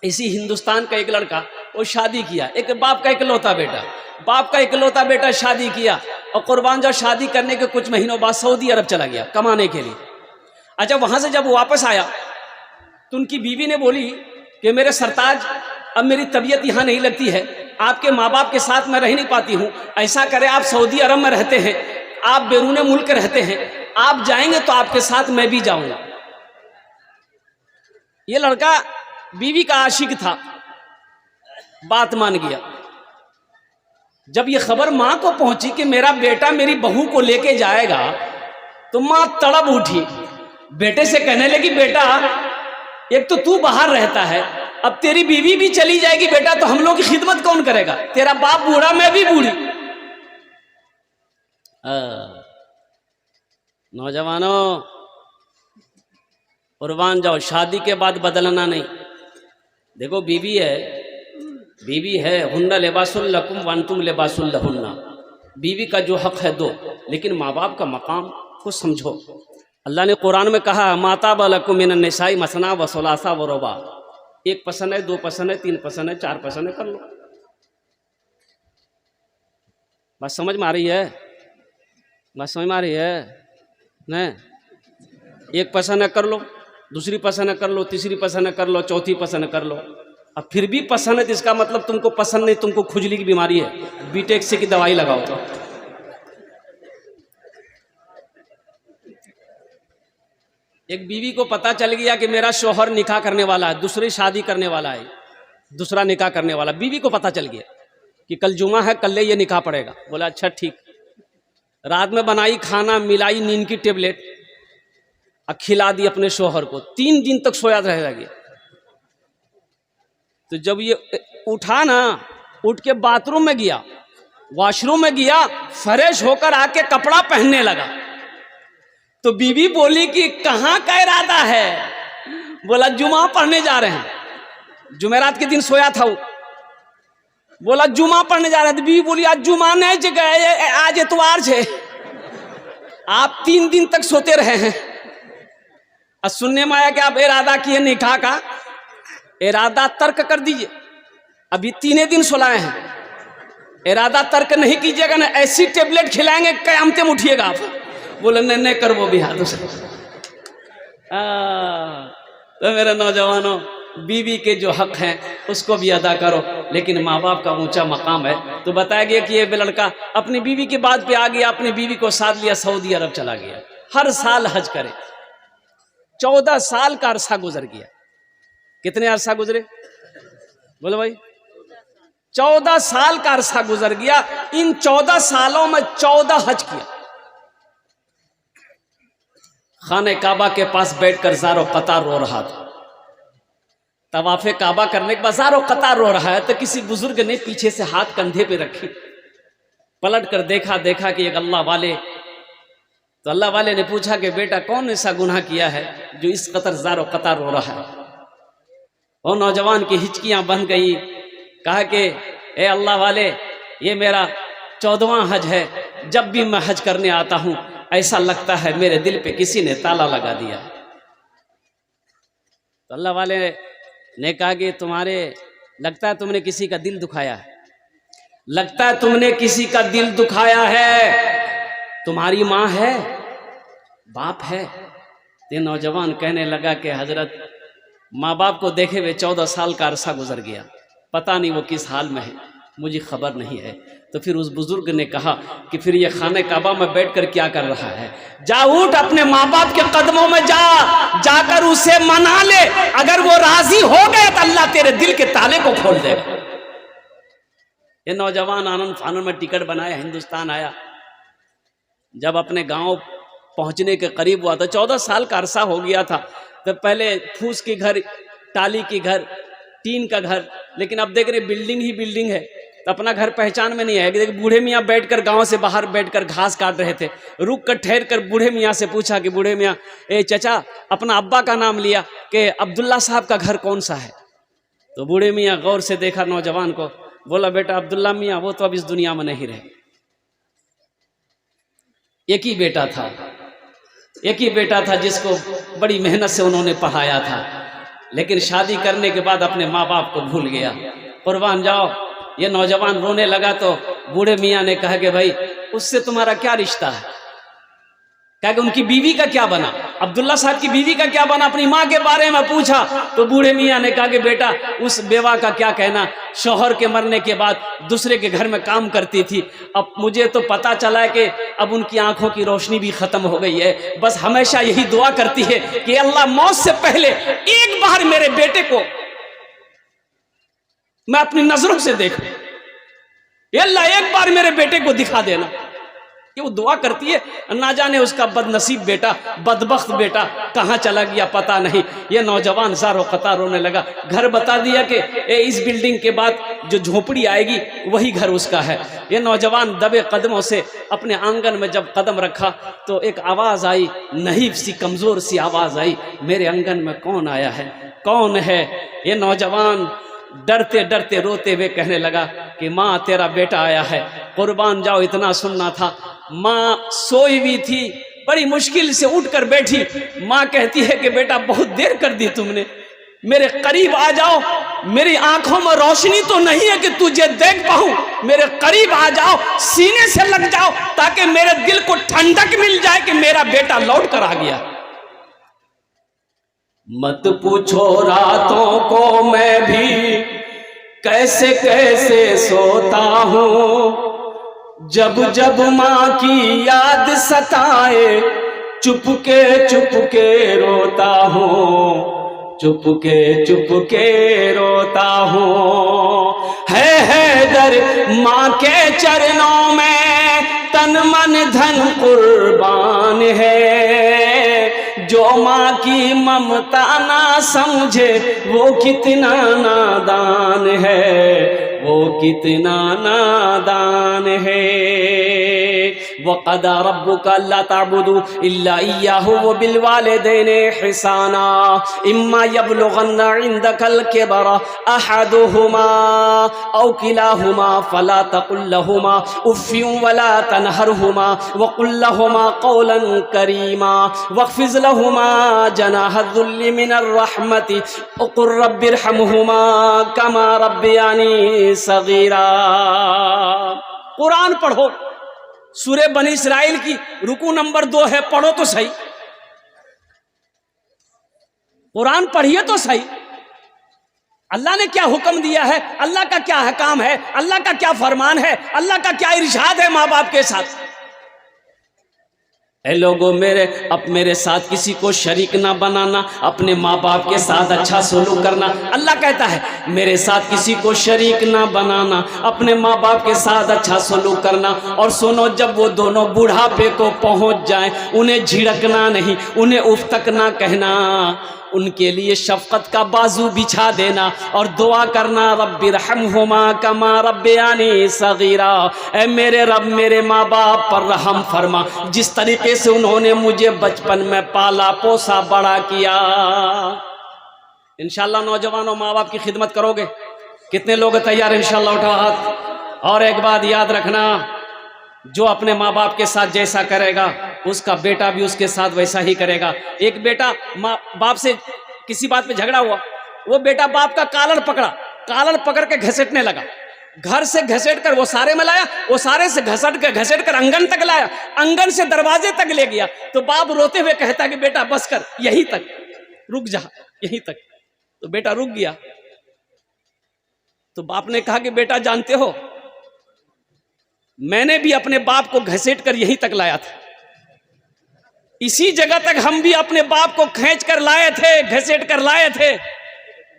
इसी हिंदुस्तान का एक लड़का वो शादी किया, एक बाप का इकलौता बेटा शादी किया, और कुर्बान जाओ शादी करने के कुछ महीनों बाद सऊदी अरब चला गया कमाने के लिए। अच्छा, वहां से जब वापस आया तो उनकी बीवी ने बोली कि मेरे सरताज, अब मेरी तबीयत यहाँ नहीं लगती है, आपके माँ बाप के साथ मैं रह नहीं पाती हूँ, ऐसा करें आप सऊदी अरब में रहते हैं, आप बैरूने मुल्क रहते हैं, आप जाएंगे तो आपके साथ मैं भी जाऊंगा। ये लड़का बीवी का आशिक था, बात मान गया। जब ये खबर मां को पहुंची कि मेरा बेटा मेरी बहू को लेके जाएगा, तो मां तड़प उठी, बेटे से कहने लगी, बेटा एक तो तू बाहर रहता है, अब तेरी बीवी भी चली जाएगी बेटा, तो हम लोग की खिदमत कौन करेगा? तेरा बाप बूढ़ा, मैं भी बूढ़ी। नौजवानों, कुर्बान जाओ, शादी के बाद बदलना नहीं। देखो बीवी है, हुन्ना लिबासुल लकुम व अंतुम लिबासुल लहुन्ना, बीवी का जो हक है दो, लेकिन माँ बाप का मकाम को समझो। अल्लाह ने कुरान में कहा, माता बलकुम मिनन निसाई मसना व सुलासा व रुबा, एक पसंद है, दो पसंद है, तीन पसंद है, चार पसंद है, कर लो। बात समझ में आ रही है? बात समझ में आ रही है? नहीं, एक पसंद है कर लो, दूसरी पसंद है कर लो, तीसरी पसंद है कर लो, चौथी पसंद है कर लो। अब फिर भी पसंद है तो इसका मतलब तुमको पसंद नहीं, तुमको खुजली की बीमारी है, बीटेक से की दवाई लगाओ। तो एक बीवी को पता चल गया कि मेरा शौहर निकाह करने वाला है, दूसरी शादी करने वाला है, दूसरा निकाह करने वाला, बीवी को पता चल गया कि कल जुमा है, कल ये निकाह पड़ेगा। बोला अच्छा ठीक। रात में बनाई खाना, मिलाई नींद की टेबलेट, खिला दी अपने शौहर को, 3 दिन तक सोया रह गया। तो जब ये उठा ना, उठ के बाथरूम में गया, वॉशरूम में गया, फ्रेश होकर आके कपड़ा पहनने लगा, तो बीवी बोली कि कहाँ का इरादा है? बोला जुमा पढ़ने जा रहे हैं, जुमेरात के दिन सोया था वो। बोला जुमा पढ़ने जा रहे हैं, तो बीवी बोली आज जुमा नहीं जगह, आज इतवार है, आप 3 दिन तक सोते रहे हैं। और सुनने में आया कि आप इरादा किए निकाह का, इरादा तर्क कर दीजिए, अभी 3 दिन सुलाए हैं, इरादा तर्क नहीं कीजिएगा ना, ऐसी टेबलेट खिलाएंगे कयामत में उठिएगा आप। बोले नहीं कर वो भी हाथों से। तो मेरे नौजवानों, बीवी के जो हक हैं उसको भी अदा करो, लेकिन माँ बाप का ऊंचा मकाम है। तो बताया गया कि ये लड़का अपनी बीवी की बात पे आ गया, अपनी बीवी को साथ लिया, सऊदी अरब चला गया, हर साल हज करे। 14 साल का अरसा गुजर गया। कितने अरसा गुजरे? बोलो भाई, 14 साल का अरसा गुजर गया। इन 14 सालों में 14 हज किया। खाने काबा के पास बैठकर ज़ारो कतार रो रहा था। तवाफे काबा करने के बाद ज़ारो कतार रो रहा है, तो किसी बुजुर्ग ने पीछे से हाथ कंधे पे रखी, पलट कर देखा कि एक अल्लाह वाले, तो अल्लाह वाले ने पूछा कि बेटा कौन ऐसा गुनाह किया है जो इस कतर ज़ारो कतार रो रहा है? और नौजवान की हिचकियां बन गई, कहा कि ए अल्लाह वाले, ये मेरा 14वां हज है, जब भी मैं हज करने आता हूं ऐसा लगता है मेरे दिल पे किसी ने ताला लगा दिया। तो अल्लाह वाले ने कहा कि तुम्हारे, लगता है तुमने किसी का दिल दुखाया है, लगता है तुमने किसी का दिल दुखाया है। तुम्हारी माँ है, बाप है? ये नौजवान कहने लगा कि हजरत, माँ बाप को देखे हुए 14 साल का अरसा गुजर गया, पता नहीं वो किस हाल में है, मुझे खबर नहीं है। तो फिर उस बुजुर्ग ने कहा कि फिर ये खाने काबा में बैठकर क्या कर रहा है? जा उठ, अपने माँ बाप के कदमों में जाकर उसे मना ले, अगर वो राजी हो गए तो अल्लाह तेरे दिल के ताले को खोल देगा। ये नौजवान आनंद फानन में टिकट बनाया, हिंदुस्तान आया। जब अपने गांव पहुंचने के करीब हुआ तो 14 साल का अरसा हो गया था। तो पहले फूस के घर, टाली के घर, टीन का घर, लेकिन अब देख रहे बिल्डिंग ही बिल्डिंग है। तो अपना घर पहचान में नहीं आएगी। देखिए बूढ़े मियाँ बैठकर, गांव से बाहर बैठकर घास काट रहे थे। रुक कर ठहर कर बूढ़े मियाँ से पूछा कि बूढ़े मियाँ, ए चचा, अपना अब्बा का नाम लिया कि अब्दुल्ला साहब का घर कौन सा है? तो बूढ़े मियाँ गौर से देखा नौजवान को, बोला बेटा अब्दुल्ला मियाँ वो तो अब इस दुनिया में नहीं रहे। एक ही बेटा था, एक ही बेटा था जिसको बड़ी मेहनत से उन्होंने पढ़ाया था। लेकिन शादी करने के बाद अपने माँ बाप को भूल गया। कुर्बान जाओ, ये नौजवान रोने लगा तो बूढ़े मियाँ ने कहा कि भाई उससे तुम्हारा क्या रिश्ता है? कहा कि उनकी बीवी का क्या बना, अब्दुल्ला साहब की बीवी का क्या बना? अपनी माँ के बारे में पूछा तो बूढ़े मियाँ ने कहा कि बेटा उस बेवा का क्या कहना, शौहर के मरने के बाद दूसरे के घर में काम करती थी। अब मुझे तो पता चला है कि अब उनकी आंखों की रोशनी भी खत्म हो गई है। बस हमेशा यही दुआ करती है कि अल्लाह मौत से पहले एक बार मेरे बेटे को मैं अपनी नजरों से देखूं, अल्लाह एक बार मेरे बेटे को दिखा देना। ये वो दुआ करती है। ना जाने उसका बदनसीब बेटा, बदबख्त बेटा कहाँ चला गया पता नहीं। ये नौजवान ज़ारो क़तार रोने लगा। घर बता दिया कि इस बिल्डिंग के बाद जो झोपड़ी आएगी वही घर उसका है। ये नौजवान दबे कदमों से अपने आंगन में जब कदम रखा तो एक आवाज़ आई, नहीफ सी कमज़ोर सी आवाज़ आई, मेरे आंगन में कौन आया है, कौन है? ये नौजवान डरते डरते रोते हुए कहने लगा कि माँ तेरा बेटा आया है। कुर्बान जाओ, इतना सुनना था। माँ सोई हुई थी, बड़ी मुश्किल से उठकर बैठी। माँ कहती है कि बेटा बहुत देर कर दी तुमने, मेरे करीब आ जाओ, मेरी आंखों में रोशनी तो नहीं है कि तुझे देख पाऊं, मेरे करीब आ जाओ, सीने से लग जाओ ताकि मेरे दिल को ठंडक मिल जाए कि मेरा बेटा लौट कर आ गया। मत पूछो रातों को मैं भी कैसे कैसे सोता हूँ, जब जब माँ की याद सताए चुपके रोता हूँ, चुपके रोता हूँ। है दर माँ के चरणों में तन मन धन कुर्बान है, जो माँ की ममता ना समझे वो कितना नादान है, वो कितना नादान है। वक़दा रब्बुका अल्ला ताबुदू इल्ला इय्याहु व बिल वालिदैनि हिसाना इम्मा यबलुगन्ना इंदकल किबरा अहदुहुमा औ किलाहुमा फला तकुल लहुमा उफ़्फिन वला तनहरहुमा व कुल लहुमा क़ौलन करीमा वख़्फ़िज़ लहुमा जनाह ज़ुल्लि मिनर रहमति व क़ुल रब्बिरहमहुमा कमा रब्बियानी सगीरा। कुरान पढ़ो, सूरे बनी इस्राइल की रुकू नंबर 2 है, पढ़ो तो सही, कुरान पढ़िए तो सही। अल्लाह ने क्या हुक्म दिया है, अल्लाह का क्या हकाम है, अल्लाह का क्या फरमान है, अल्लाह का क्या इरशाद है माँ बाप के साथ। ऐ लोगों, मेरे साथ किसी को शरीक ना बनाना, अपने माँ बाप के साथ अच्छा सलूक करना। अल्लाह कहता है मेरे साथ किसी को शरीक ना बनाना, अपने माँ बाप के साथ अच्छा सलूक करना। और सुनो, जब वो दोनों बुढ़ापे को पहुँच जाएं, उन्हें झिड़कना नहीं, उन्हें उफ तक ना कहना, उनके लिए शफकत का बाजू बिछा देना और दुआ करना, रब्बिरहमहुमा कमा रब्बियानी सगीरा। ऐ मेरे रब, मेरे माँ बाप पर रहम फरमा, जिस तरीके से उन्होंने मुझे बचपन में पाला पोसा बड़ा किया। इंशाल्लाह नौजवानों, माँ बाप की खिदमत करोगे? कितने लोग तैयार? इंशाल्लाह उठा हाथ। और एक बात याद रखना, जो अपने माँ बाप के साथ जैसा करेगा उसका बेटा भी उसके साथ वैसा ही करेगा। एक बेटा माँ बाप से किसी बात पे झगड़ा हुआ, वो बेटा बाप का कालर पकड़ के घसीटने लगा, घर से घसीट कर वो सारे में लाया, वो सारे से घसीट कर आंगन तक लाया, आंगन से दरवाजे तक ले गया। तो बाप रोते हुए कहता कि बेटा बस कर, यहीं तक रुक जा, यहीं तक। तो बेटा रुक गया। तो बाप ने कहा कि बेटा जानते हो, मैंने भी अपने बाप को घसीट कर यहीं तक लाया था, इसी जगह तक हम भी अपने बाप को खींच कर लाए थे, घसीट कर लाए थे।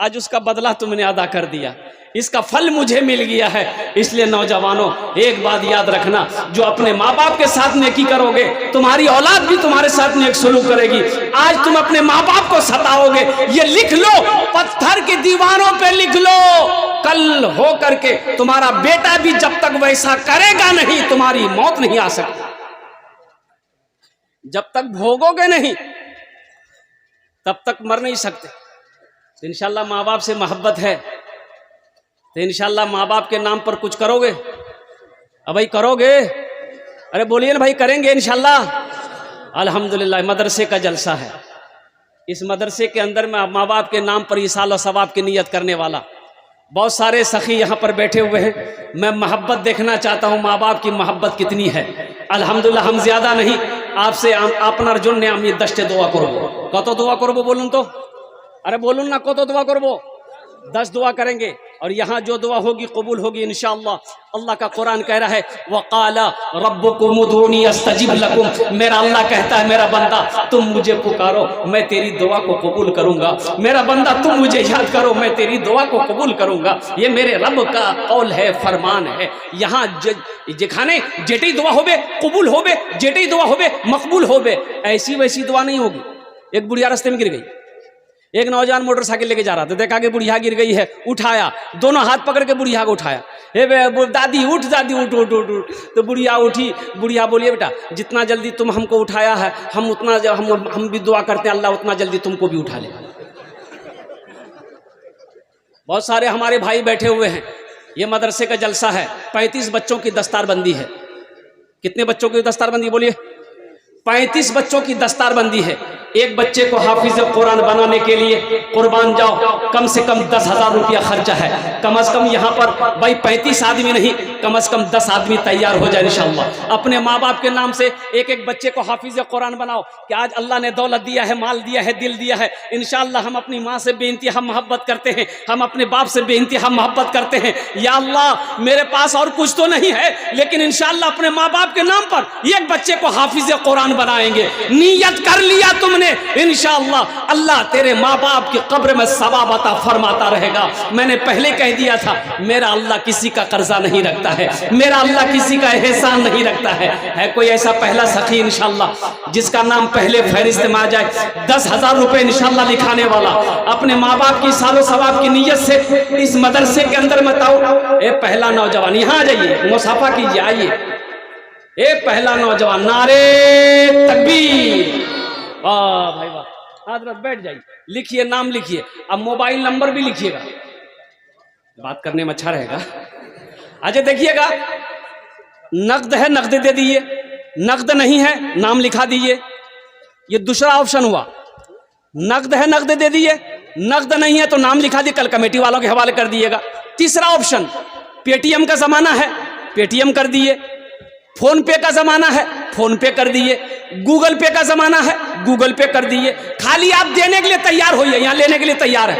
आज उसका बदला तुमने अदा कर दिया, इसका फल मुझे मिल गया है। इसलिए नौजवानों, एक बात याद रखना, जो अपने माँ बाप के साथ नेकी करोगे, तुम्हारी औलाद भी तुम्हारे साथ नेक सलूक करेगी। आज तुम अपने माँ बाप को सताओगे, ये लिख लो, पत्थर की दीवारों पे लिख लो, कल हो करके तुम्हारा बेटा भी जब तक वैसा करेगा नहीं, तुम्हारी मौत नहीं आ सकती। जब तक भोगोगे नहीं तब तक मर नहीं सकते। तो इंशाल्लाह माँ बाप से मोहब्बत है तो इंशाल्लाह माँ बाप के नाम पर कुछ करोगे? अब भाई करोगे? अरे बोलिए ना भाई, करेंगे इंशाल्लाह। अल्हम्दुलिल्लाह, मदरसे का जलसा है, इस मदरसे के अंदर में माँ बाप के नाम पर इसाल और सवाब की नियत करने वाला बहुत सारे सखी यहाँ पर बैठे हुए हैं। मैं मोहब्बत देखना चाहता हूँ, माँ बाप की मोहब्बत कितनी है। अल्हम्दुलिल्लाह हम ज़्यादा नहीं, आपसे আপনার জন্য আমি 10টা দোয়া করব। কত দোয়া করব বলুন তো? अरे बोलूँ ना, কত দোয়া করব? 10 दुआ करेंगे और यहाँ जो दुआ होगी कबूल होगी इंशाअल्लाह। अल्लाह का कुरान कह रहा है वक़ाला रब्बुकुम उदूनी अस्तजिब लकुम, मेरा अल्लाह कहता है मेरा बंदा तुम मुझे पुकारो मैं तेरी दुआ को कबूल करूँगा। मेरा बंदा तुम मुझे याद करो मैं तेरी दुआ को कबूल करूँगा। ये मेरे रब का कौल है, फरमान है। यहाँ जेखाने जेटी दुआ होबे कबूल होबे, जेटी दुआ होबे मकबूल होबे, ऐसी वैसी दुआ नहीं होगी। एक बुढ़िया रास्ते में गिर गई, एक नौजवान मोटरसाइकिल लेके जा रहा था, देखा कि बुढ़िया गिर गई है, उठाया, दोनों हाथ पकड़ के बुढ़िया को उठाया। हे दादी उठ, दादी उठ उठ उठ उठ। तो बुढ़िया उठी, बुढ़िया बोलिए बेटा जितना जल्दी तुम हमको उठाया है हम उतना हम भी दुआ करते हैं अल्लाह उतना जल्दी तुमको भी उठा ले। बहुत सारे हमारे भाई बैठे हुए हैं, ये मदरसे का जलसा है, 35 बच्चों की दस्तारबंदी है। कितने बच्चों की दस्तारबंदी बोलिए? 35 बच्चों की दस्तारबंदी है। एक बच्चे को हाफिज कुरान बनाने के लिए कुर्बान जाओ, कम से कम 10,000 रुपया खर्चा है। कम से कम यहाँ पर भाई 35 आदमी नहीं, कम से कम 10 आदमी तैयार हो जाए इंशाअल्लाह। अपने माँ बाप के नाम से एक एक बच्चे को हाफिज कुरान बनाओ कि आज अल्लाह ने दौलत दिया है, माल दिया है, दिल दिया है। इंशाअल्लाह हम अपनी माँ से बेइंतहा मोहब्बत करते हैं, हम अपने बाप से बेइंतहा मोहब्बत करते हैं। या अल्लाह मेरे पास और कुछ तो नहीं है, लेकिन इंशाअल्लाह अपने माँ बाप के नाम पर एक बच्चे को हाफिज कुरान बनाएंगे। नियत कर लिया तुमने, इंशाअल्लाह अल्लाह तेरे माँ बाप की कब्र में सवाब अता फरमाता रहेगा। मैंने पहले कह दिया था मेरा अल्लाह किसी का कर्जा नहीं रखता है, मेरा अल्लाह किसी का एहसान नहीं रखता है कोई ऐसा पहला सखी इंशाअल्लाह जिसका नाम पहले फहरिस्त में आ जाए, 10,000 रुपए इंशाअल्लाह लिखाने वाला, अपने माँ बाप की सालो सवाब की नीयत से इस मदरसे के अंदर बताओ। ए पहला नौजवान यहाँ आ जाइए, मुसाफा कीजिए, आइए। ए पहला नौजवान, नारे तकबीर, वाह भाई वाह। हजरत बैठ जाइए, लिखिए, नाम लिखिए, अब मोबाइल नंबर भी लिखिएगा, बात करने में अच्छा रहेगा। अच्छा देखिएगा, नकद है नकद दे दीजिए, नकद नहीं है नाम लिखा दीजिए। ये दूसरा ऑप्शन हुआ, नकद है नकद दे दीजिए, नकद नहीं है तो नाम लिखा दिए, कल कमेटी वालों के हवाले कर दिएगा। तीसरा ऑप्शन, पेटीएम का जमाना है, पेटीएम कर दिए, फोन पे का जमाना है, फोन पे कर दिए, गूगल पे का जमाना है, गूगल पे कर दिए। खाली आप देने के लिए तैयार होइए, यहाँ लेने के लिए तैयार है।